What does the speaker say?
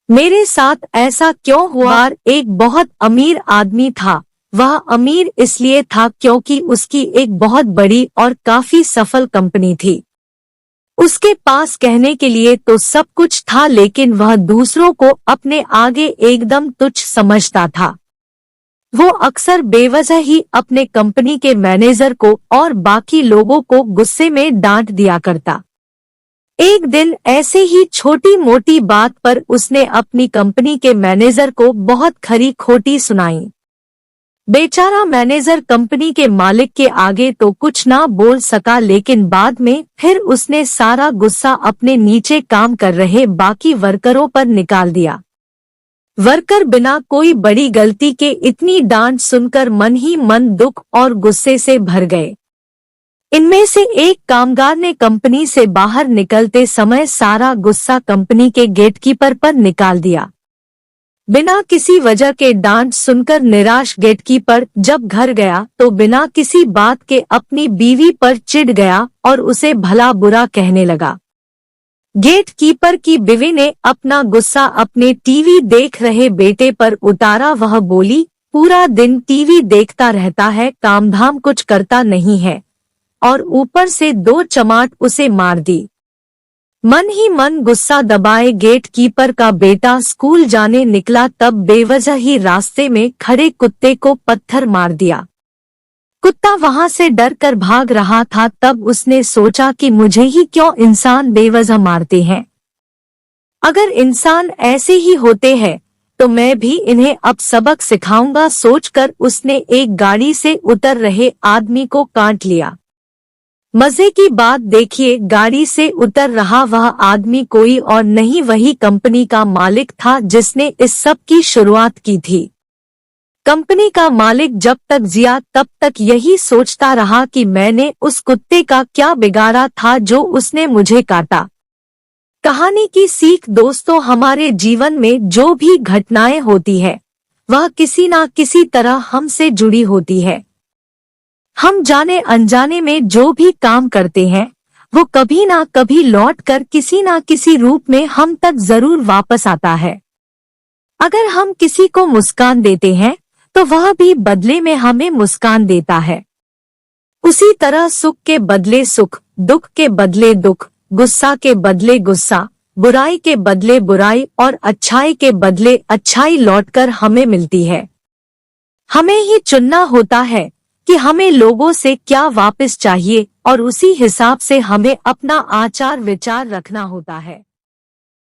मेरे साथ ऐसा क्यों हुआ? एक बहुत अमीर आदमी था। वह अमीर इसलिए था क्योंकि उसकी एक बहुत बड़ी और काफी सफल कंपनी थी। उसके पास कहने के लिए तो सब कुछ था, लेकिन वह दूसरों को अपने आगे एकदम तुच्छ समझता था। वो अक्सर बेवजह ही अपने कंपनी के मैनेजर को और बाकी लोगों को गुस्से में डांट दिया करता। एक दिन ऐसे ही छोटी मोटी बात पर उसने अपनी कंपनी के मैनेजर को बहुत खरी खोटी सुनाई। बेचारा मैनेजर कंपनी के मालिक के आगे तो कुछ ना बोल सका, लेकिन बाद में फिर उसने सारा गुस्सा अपने नीचे काम कर रहे बाकी वर्करों पर निकाल दिया। वर्कर बिना कोई बड़ी गलती के इतनी डांट सुनकर मन ही मन दुख और गुस्से से भर गए। इनमें से एक कामगार ने कंपनी से बाहर निकलते समय सारा गुस्सा कंपनी के गेटकीपर पर निकाल दिया। बिना किसी वजह के डांट सुनकर निराश गेटकीपर जब घर गया तो बिना किसी बात के अपनी बीवी पर चिढ़ गया और उसे भला बुरा कहने लगा। गेटकीपर की बीवी ने अपना गुस्सा अपने टीवी देख रहे बेटे पर उतारा। वह बोली, पूरा दिन टीवी देखता रहता है, काम धाम कुछ करता नहीं है, और ऊपर से 2 चमाट उसे मार दी। मन ही मन गुस्सा दबाए गेटकीपर का बेटा स्कूल जाने निकला, तब बेवजह ही रास्ते में खड़े कुत्ते को पत्थर मार दिया। कुत्ता वहां से डर कर भाग रहा था। तब उसने सोचा कि मुझे ही क्यों इंसान बेवजह मारते हैं। अगर इंसान ऐसे ही होते हैं तो मैं भी इन्हें अब सबक सिखाऊंगा, सोचकर उसने एक गाड़ी से उतर रहे आदमी को काट लिया। मजे की बात देखिए, गाड़ी से उतर रहा वह आदमी कोई और नहीं, वही कंपनी का मालिक था जिसने इस सब की शुरुआत की थी। कंपनी का मालिक जब तक जिया तब तक यही सोचता रहा कि मैंने उस कुत्ते का क्या बिगाड़ा था जो उसने मुझे काटा। कहानी की सीख दोस्तों, हमारे जीवन में जो भी घटनाएं होती है वह किसी ना किसी तरह हमसे जुड़ी होती है। हम जाने अनजाने में जो भी काम करते हैं वो कभी ना कभी लौटकर किसी ना किसी रूप में हम तक जरूर वापस आता है। अगर हम किसी को मुस्कान देते हैं तो वह भी बदले में हमें मुस्कान देता है। उसी तरह सुख के बदले सुख, दुख के बदले दुख, गुस्सा के बदले गुस्सा, बुराई के बदले बुराई और अच्छाई के बदले अच्छाई लौटकर हमें मिलती है। हमें ही चुनना होता है कि हमें लोगों से क्या वापस चाहिए और उसी हिसाब से हमें अपना आचार विचार रखना होता है।